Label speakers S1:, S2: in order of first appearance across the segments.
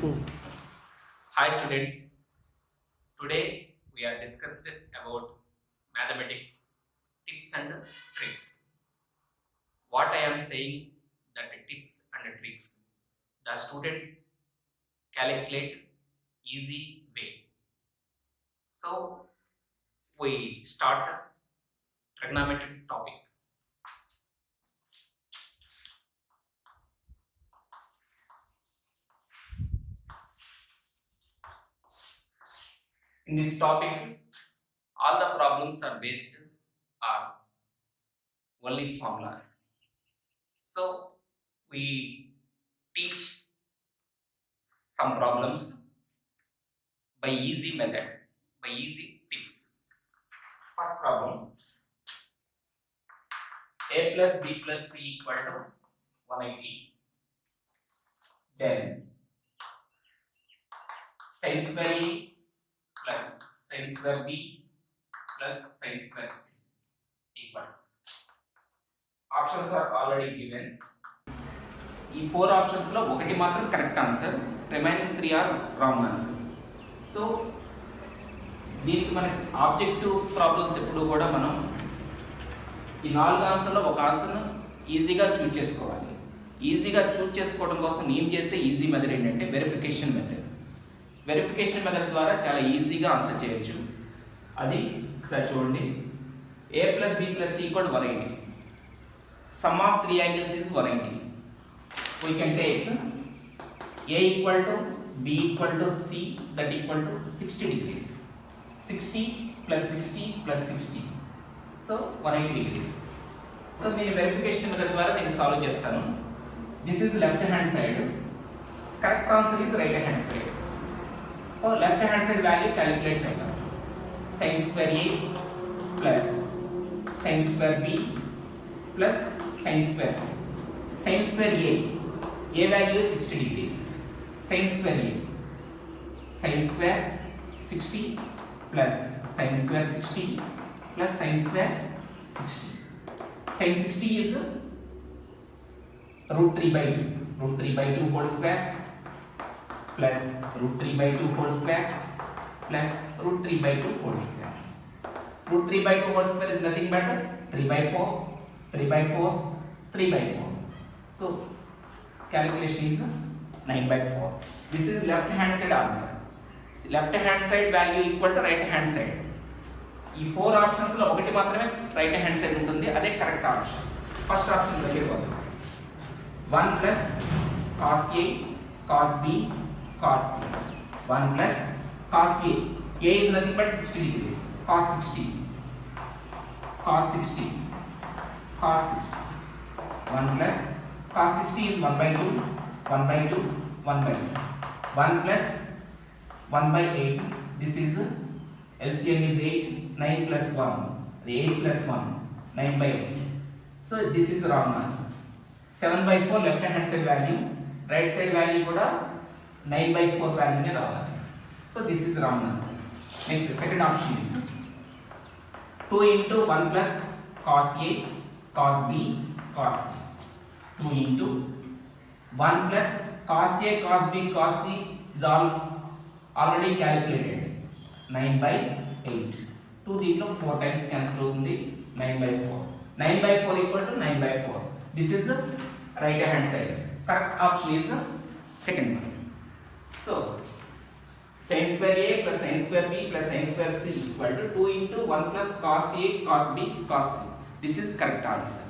S1: Hi students, today we are discussed about mathematics tips and tricks. What I am saying that tips and tricks, the students calculate easy way. So we start trigonometric topic. In this topic, all the problems are based on only formulas. So we teach some problems by easy method, by easy tips. First problem, a plus b plus c equal to 180. Then sin square a plus sin square b plus sin square c equal. Options are already given. ఈ 4 options లో ఒకటి మాత్రం correct answer, remaining 3 are wrong answers. So దీనికి మన objective problems ఎప్పుడు కూడా మనం ఈ 4 ఆన్సర్లో ఒక ఆన్సర్ను ఈజీగా చూజ్ చేసుకోవాలి. ఈజీగా చూజ్ చేసుకోవడం కోసం నేను చేసే ఈజీ మెథడ్ ఏంటంటే వెరిఫికేషన్ మెథడ్. వెరిఫికేషన్ మెథడ్ ద్వారా చాలా ఈజీగా ఆన్సర్ చేయొచ్చు. అది ఒకసారి చూడండి. a plus b plus c equal to 180. Sum of 3 angles is 180. We can take a equal to b equal to c, that equal to 60 degrees. 60 plus 60 plus 60. So 180 degrees. So నేను verification method ద్వారా నేను solve చేస్తాను. This is left hand side, correct answer is right hand side. So left hand side value calculate చేద్దాం. sin square a plus sin square b plus sin square c. sin square a value is 60 degrees. sin square a, sin square 60 plus sin square 60 plus sin square 60. sin 60 is root 3 by 2. root 3 by 2 whole square plus root 3 by 2 whole square plus root 3 by 2 whole square. root 3 by 2 whole square is nothing but 3 by 4, 3 by 4, 3 by 4. So calculation is 9 by 4. This is left hand side answer. Left hand side value equal to right hand side. ఈ 4 options లో ఒకటి మాత్రమే right hand side ఉంటుంది, అదే correct option. First option దగ్గర పోదాం. 1 plus cos a cos b cos c. 1 plus cos a is nothing but 60 degrees. cos 60 cos 60 cos 60. 1 plus cos 60 is 1 by 2 1 by 2 1 by 2. 1 plus 1 by 8. This is LCM is 8. 9 plus 1, 8 plus 1, 9 by 8. So this is wrong answer. 7 by 4 left hand side value, right side value kuda 9 by 4 value ne ravali. So this is wrong answer. Next, second option is 2 into 1 plus cos a cos b cos c. 2 into 1 plus cos a cos b cos c is already calculated. 9 by 8. 2 దీంట్లో 4 times cancel అవుతుంది. 9 by 4. 9 by 4 equal to 9 by 4. This is the right hand side. Correct option is the second one. So sin square a plus sin square b plus sin square c equal to 2 into 1 plus cos a cos b cos c. This is correct answer.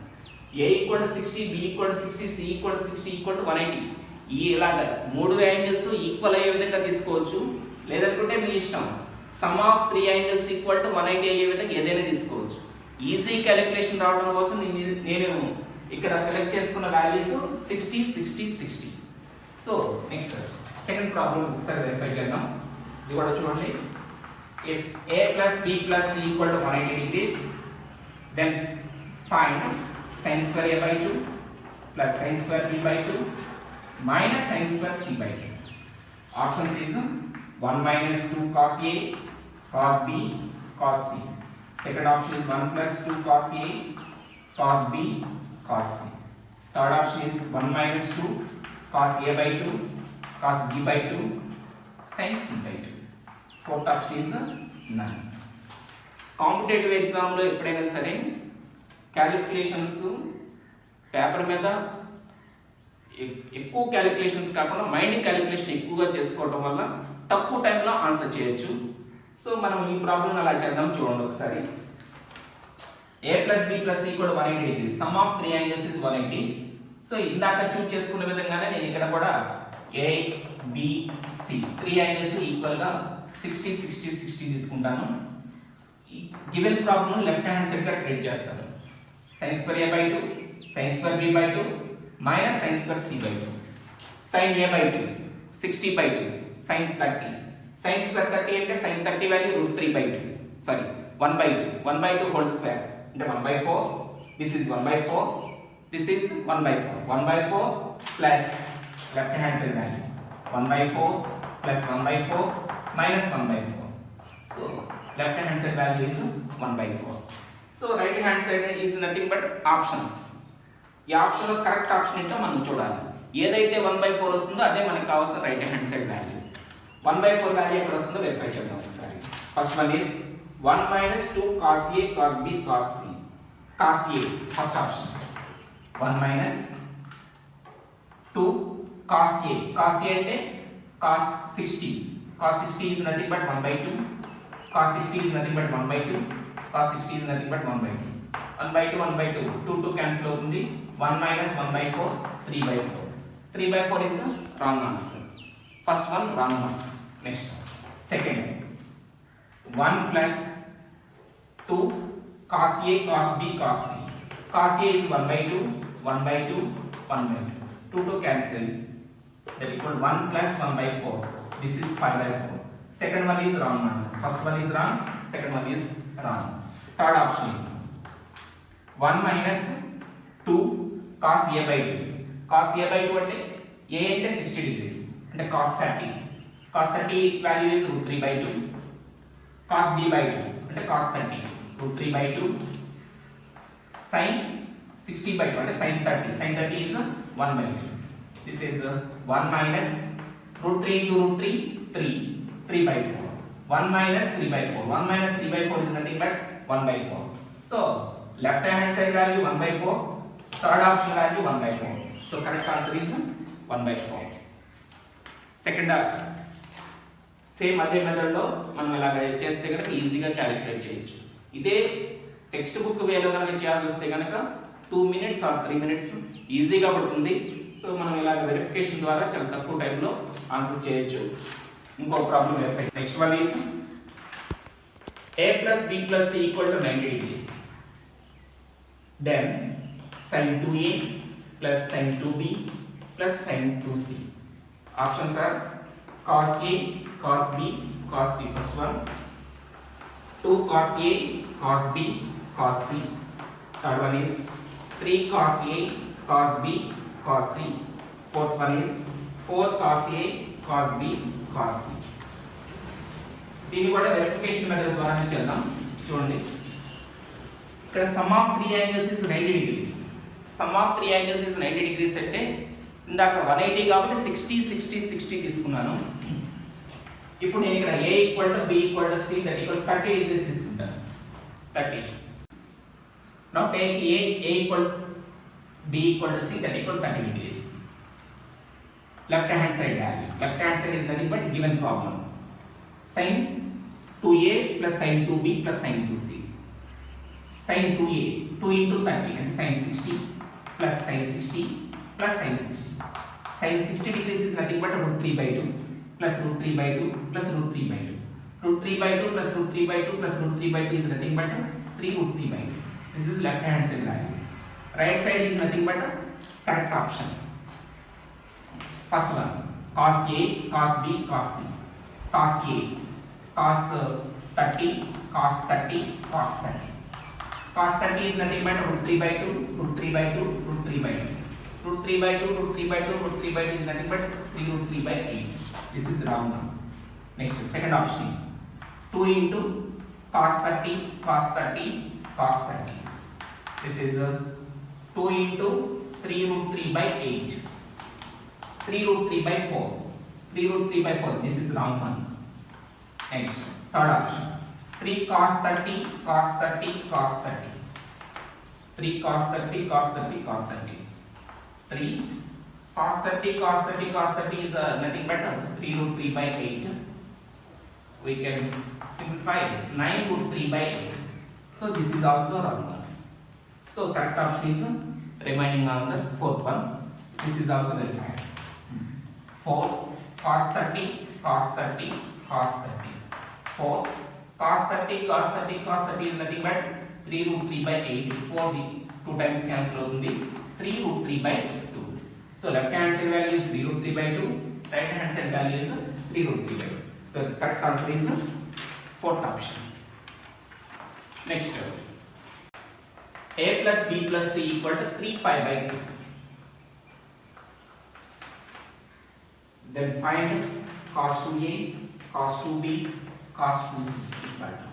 S1: a equal to 60, b equal to 60, c equal to 60 equal to 180. ఈ ఇలాగా మూడు angles equal అయ్యే విధంగా తీసుకోవచ్చు, లేదనుకుంటే మీ ఇష్టం. Some of 3 angles equal to 180 అయ్యే విధంగా ఏదైనా తీసుకోవచ్చు. ఈజీ క్యాలిక్యులేషన్ రావడం కోసం నేను ఇక్కడ సెలెక్ట్ చేసుకున్న values 60 60 60. So next second problem ఒకసారి వెరిఫై చేద్దాం. ఇది కూడా చూడండి. If a plus b plus c equal to 180 degrees, then find sin square a by 2 plus sin square b by 2 minus sin square c by 2. Options is 1 minus 2 cos a cos b cos c. Second option is 1 plus 2 cos a cos b cos c. Third option is 1 minus 2 cos a by 2 cos b by 2 sin c by 2. Fourth option is none. Competitive ఎగ్జామ్లో ఎప్పుడైనా సరే calculations paper మీద ఎక్కువ calculations కాకుండా mind calculation ఎక్కువగా చేసుకోవడం వల్ల తక్కువ టైంలో ఆన్సర్ చేయొచ్చు. సో మనం ఈ ప్రాబ్లం అలా చేద్దాం. చూడండి ఒకసారి. a plus b plus c equal to 180 degrees. Sum of three angles is 180. So ఇందాక చూస్ చేసుకున్న విధంగానే నేను ఇక్కడ కూడా a b c three angles equal గా 60 60 60 తీసుకుంటాను. ఈ given problem left hand side గా ట్రీట్ చేస్తాను. sin square a by 2 sin square b by 2 minus sin square c by 2. sin a by 2 60 by 2 sin 30. sin square 30 అంటే sin 30 value √3 by 2. Sorry 1 by 2 1 by 2 whole square అంటే 1 by 4. this is 1 by 4. this is 1 by 4. 1 by 4 plus left hand side value 1 by 4 plus 1 by 4 minus 1 by 4. So left hand side value is 1 by 4. So right hand side is nothing but options. ఈ option లో correct option ఏంటో మనం చూడాలి. ఏదైతే 1 by 4 వస్తుందో అదే మనకు కావాల్సిన right hand side value. 1 by 4 value ఎక్కడ వస్తుందో వెరిఫై చేద్దాం ఒకసారి. First one is 1 minus 2 cos a cos b cos c. cos a first option 1 minus 2 cos a. cos a అంటే cos 60. cos 60 is nothing but 1 by 2. cos 60 is nothing but 1 by 2. cos 60 is nothing but 1 by 2. 1 by 2 1 by 2 2 2 cancel అవుతుంది. 1 minus 1 by 4 3 by 4. 3 by 4 is the wrong answer. First one wrong one. Next second 1 plus 2 cos a cos b cos c. cos a is 1 by 2 1 by 2 1 by 2. 2 2 cancel, that equal 1 plus 1 by 4. This is 5 by 4. Second one is wrong answer. First one is wrong, second one is wrong. Third option is 1 minus 2 cos a by 2. cos a by 2 అంటే a అంటే 60 degrees అంటే cos 30. cos 30 value is √3 by 2. cos b by 2 అంటే cos 30 √3 by 2. sin 60 by 2 అంటే sin 30. sin 30 is 1 by 2. This is 1 minus √3 into √3 3 3 by 4. 1 minus 3 by 4. 1 minus 3 by 4 is nothing but 1 by 4. So left hand side value 1 by 4. Third option value 1 by 4. So correct answer is 1 by 4. Second same అదే మెథడ్లో మనం ఇలాగ చేస్తే కనుక ఈజీగా calculate చేయొచ్చు. ఇదే text book వేలో కనుక చేయాల్సి వస్తే కనుక 2 minutes ఆర్ 3 minutes ఈజీగా పడుతుంది. సో మనం ఇలాగ వెరిఫికేషన్ ద్వారా చాలా తక్కువ టైంలో ఆన్సర్ చేయొచ్చు. ఇంకో problem verify. Next one is a plus b plus c equal to 90 degrees. Then sin 2a plus sin 2b plus sin 2c. Options are cos a cos b cos c. First one 2 cos a cos b cos c. Third one is 3 cos a cos b cos c. Fourth one is 4 cos a cos b cos c. దీన్ని కూడా verification method ద్వారా చేద్దాం. చూడండి ఇక్కడ some of three angles is 90 degrees. Some of three angles is 90 degrees అంటే ఇందాక 180 కాబట్టి 60 60 60 తీసుకున్నాను. ఇప్పుడు నేను ఇక్కడ a equal to b equal to c that equal 30 degrees తీసుకుంటాను. 30. Now take a equal b equal to c that equal 30 degrees. Left hand side value. Left hand side is nothing but given problem. Sin 2a plus sin 2b plus sin 2c. Sin 2a 2 into 30 and sin 60 plus sin 60 plus sin 60. Sin 60 degrees is nothing but √3 by 2 plus √3 by 2 plus √3 by 2. √3 by 2 plus √3 by 2 plus √3 by 2 is nothing but 3 √3 by 2. This is left hand side value. Right side is nothing but correct option. First one cos a cos b cos c. cos a cos 30 cos 30 cos 30. cos 30 is nothing but √3 by 2 √3 by 2 √3 by 2. √3 by 2 √3 by 2 √3 by 2 is nothing but 3 √3 by 8. This is round number. Next second option is 2 into cos 30 cos 30 cos 30. This is 2 into 3 √3 by 8. 3 √3 by 4. 3 root 3 by 4. This is wrong one. Next, third option. 3 cos 30, cos 30, cos 30. 3 cos 30, cos 30, cos 30. 3 cos 30, cos 30, cos 30 is nothing but 3 root 3 by 8. We can simplify 9 root 3 by 8. So this is also wrong one. So correct option is remaining answer, fourth one. This is also verified. 4 cos 30, cos 30, cos 30. 4 cos 30, cos 30, cos 30 is nothing but 3 root 3 by 8. 4 the 2 times cancel అవుతుంది. 3 root 3 by 2. So left hand side value is 3 root 3 by 2. Right hand side value is 3 root 3 by 2. So correct answer is fourth option. Next, a plus b plus c equal to 3 pi by 2. Then find cos 2a, cos 2b, cos 2c equal to.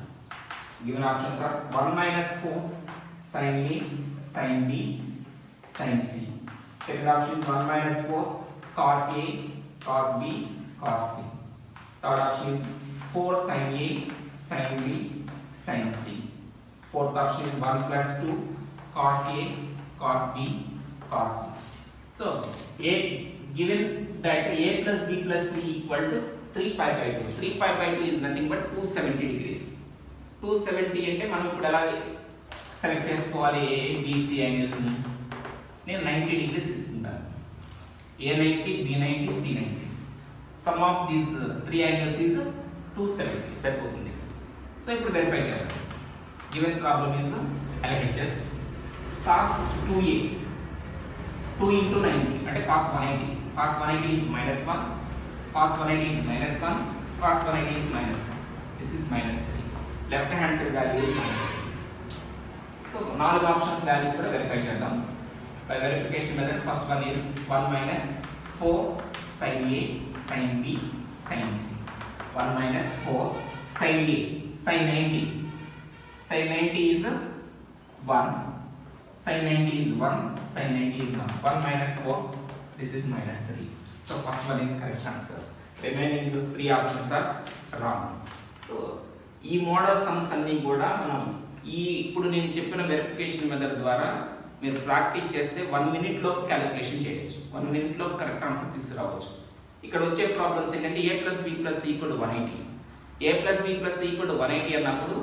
S1: Given options are 1 minus 4 sin a, sin b, sin c. Second option is 1 minus 4 cos a, cos b, cos c. Third option is 4 sin a, sin b, sin c. Fourth option is 1 plus 2 cos a, cos b, cos c. So a given that a plus b plus c equal to 3 pi by 2. 3 pi by 2 is nothing but 270 degrees. 270 అంటే మనం ఇప్పుడు ఎలా select చేసుకోవాలి ఏ BC angles ని? నేను 90 degrees తీసుకుంటాను. A 90, B 90, C 90. Sum of these three angles is 270 సరిపోతుంది. So ఇప్పుడు వెరిఫై చేయాలి. Given problem is LHS cos 2a 2 into 90 అంటే cos 180. Cos 180 is minus 1. Cos 180 is minus 1. Cos 180 is minus 1. This is minus 3. Left hand side value is minus 3. So నాలుగు options values కూడా verify చేద్దాం. By verification method, first one is 1 minus 4 sin a, sin b, sin c. 1 minus 4 sin a, sin 90. Sin 90 is 1. Sin 90 is 1. Sin 90 is 1. 1 minus 4. This is minus 3. So first one is correct answer. Remaining three options are wrong. So ఈ model sums అన్ని కూడా మనం ఇప్పుడు నేను చెప్పిన verification method ద్వారా మీరు practice చేస్తే 1 minute లో క్యాలిక్యులేషన్ చేయొచ్చు. 1 minute లో కరెక్ట్ ఆన్సర్ తీసుకురావచ్చు. ఇక్కడ వచ్చే ప్రాబ్లమ్స్ ఏంటంటే a plus b plus c equal to 180. a plus b plus c equal to 180 అన్నప్పుడు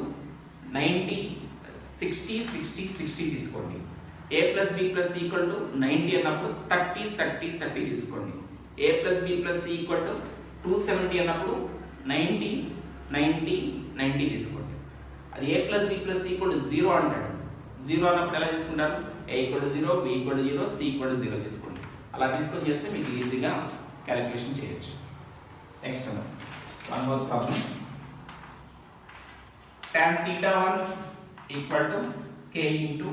S1: 90 60 60 60 తీసుకోండి. a plus b plus c equal to 90 అన్నప్పుడు 30 30 30 తీసుకోండి. a plus b plus c equal to 270 అన్నప్పుడు 90 90 90 తీసుకోండి. అది a plus b plus c equal to 0 అంటాడు. 0 అన్నప్పుడు ఎలా తీసుకుంటారు? a equal to 0, b equal to 0, c equal to 0 తీసుకోండి. అలా తీసుకొని చేస్తే మీకు ఈజీగా క్యాలిక్యులేషన్ చేయొచ్చు. Next one more problem. tan theta 1 equal to k into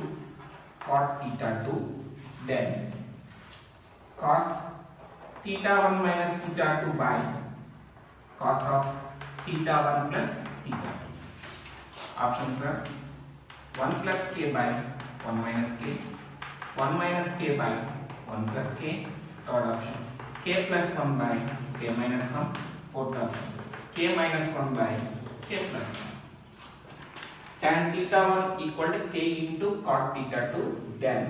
S1: cot theta 2, then cos theta 1 minus theta 2 by cos of theta 1 plus theta 2. Options are 1 plus k by 1 minus k, 1 minus k by 1 plus k. Third option, k plus 1 by k minus 1. Fourth option, k minus 1 by k plus 1. Tan theta 1 equal to k into cot theta 2, then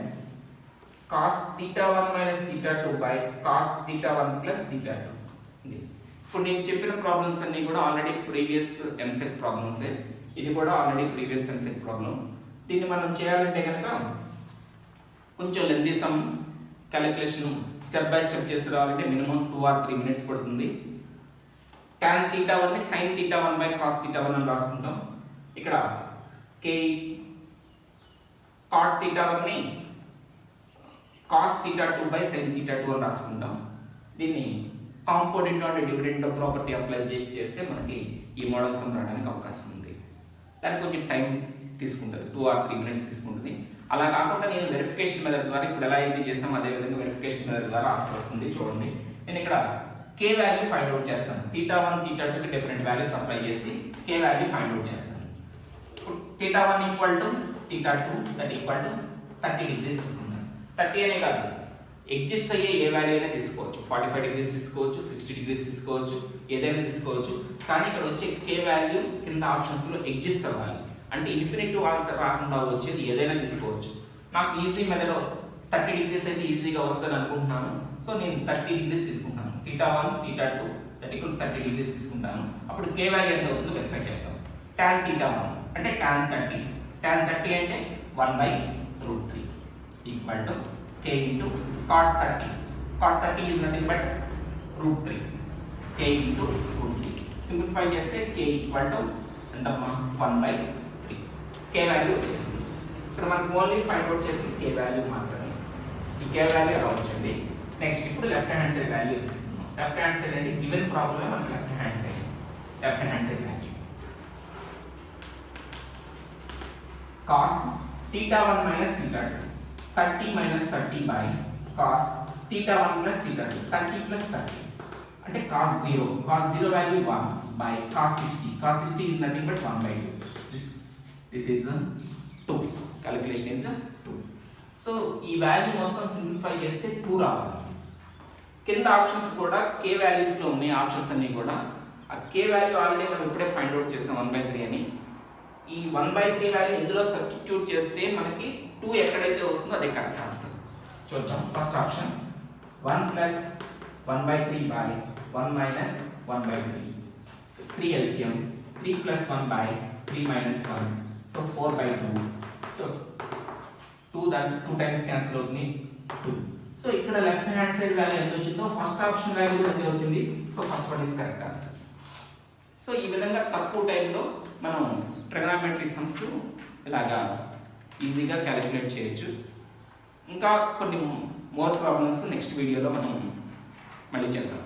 S1: cos theta 1 minus theta 2 by cos theta 1 plus theta 2. ఇప్పుడు నేను చెప్పిన problems అన్ని కూడా already previous EAMCET problems. ఇది కూడా already previous EAMCET problem. దీన్ని మనం చేయాలంటే కనుక కొంచెం lengthy some calculation step by step చేసి రావాలంటే మినిమం 2 or 3 minutes పడుతుంది. tan theta 1 ని sin theta 1 by cos theta 1 అని రాసుకుంటాం. ఇక్కడ k cot theta 1 ని cos theta 2 by sin theta 2 అని రాసుకుంటాం. దీన్ని compound and dividend property apply చేస్తే మనకి ఈ మోడల్ సమ్ రావడానికి అవకాశం ఉంది. దానికి కొంచెం టైం తీసుకుంటుంది, 2 or 3 minutes తీసుకుంటుంది. అలా కాకుండా నేను వెరిఫికేషన్ మెథడ్ ద్వారా ఇప్పుడు ఎలా అయితే చేసామో అదే విధంగా వెరిఫికేషన్ మెథడ్ ద్వారా ఆన్సర్ వస్తుంది. చూడండి, నేను ఇక్కడ k వాల్యూ ఫైండ్ అవుట్ చేస్తాను. theta 1 theta 2 కి డిఫరెంట్ వాల్యూస్ అప్లై చేసి k వాల్యూ ఫైండ్ అవుట్ చేస్తాను. theta 1 equal to theta 2 that equal to 30 degrees తీసుకున్నాను. 30 అనే కాదు, ఎగ్జిస్ట్ అయ్యే ఏ వాల్యూ అయినా తీసుకోవచ్చు, 45 డిగ్రీస్ తీసుకోవచ్చు, 60 డిగ్రీస్ తీసుకోవచ్చు, ఏదైనా తీసుకోవచ్చు. కానీ ఇక్కడ వచ్చే కే వాల్యూ కింద ఆప్షన్స్లో ఎగ్జిస్ట్ అవ్వాలి, అంటే ఇన్ఫినిటివ్ ఆన్సర్ రాకుండా వచ్చేది ఏదైనా తీసుకోవచ్చు. నాకు ఈజీ మెథడ్ 30 డిగ్రీస్ అయితే ఈజీగా వస్తుంది అనుకుంటున్నాను. సో నేను 30 డిగ్రీస్ తీసుకుంటాను, θ1 θ2 30 డిగ్రీస్ తీసుకుంటాను. అప్పుడు కే వాల్యూ ఎంత అవుతుందో వెరిఫై చేద్దాం. tan θ1 అంటే tan 30 అంటే 1/√3 equal to k into cot 30 is nothing but √3 k into √3. Simplify చేస్తే k ఈక్వల్ టు ఎంతమ్మా 1/3. k వాల్యూ వచ్చేసింది. ఇక్కడ మనకు ఓన్లీ ఫైండ్ అవుట్ చేసింది k వాల్యూ మాత్రమే. ఈ k వాల్యూ ఎలా వచ్చింది. నెక్స్ట్ ఇప్పుడు లెఫ్ట్ హ్యాండ్ సైడ్ వాల్యూ తీసుకుందాం. లెఫ్ట్ హ్యాండ్ సైడ్ అంటే గివెన్ ప్రాబ్లమే మనకి left hand side value cos θ1 minus θ2 30 minus 30 by cos θ1 plus θ2 30 plus 30 అంటే cos 0 value 1 by cos 60 is nothing but 1/2. This is 2. Calculation is 2. So ఈ value మొత్తం simplify చేస్తే 2 రావాలి. కింద ఆప్షన్స్ కూడా k వాల్యూస్ లో ఉన్నాయి. ఆప్షన్స్ అన్ని కూడా ఆ k వాల్యూ ఆల్రెడీ మనం ఇప్పుడే ఫైండ్ అవుట్ చేసాం 1/3 అని. ఈ 1/3 వాల్యూ ఇందులో సబ్స్టిట్యూట్ చేస్తే మనకి 2 ఎక్కడైతే వస్తుందో అదే కరెక్ట్ ఆన్సర్. చూద్దాం. First option 1 plus 1/3 by 1 minus 1/3. 3 LCM 3 plus 1 by 3 minus 1. So 4/2. So 2 times cancel అవుతుంది 2. సో ఇక్కడ లెఫ్ట్ హ్యాండ్ సైడ్ వాల్యూ ఎంత వచ్చిందో ఫస్ట్ ఆప్షన్ వాల్యూ కూడా ఎంత వచ్చింది. So first one is correct answer. So ఈ విధంగా తక్కువ టైంలో మనం ట్రిగనామెట్రీ సమ్స్ ఇలాగా ఈజీగా క్యాలిక్యులేట్ చేయొచ్చు. ఇంకా కొన్ని మోర్ ప్రాబ్లమ్స్ నెక్స్ట్ వీడియోలో మనం మళ్ళీ చేద్దాం.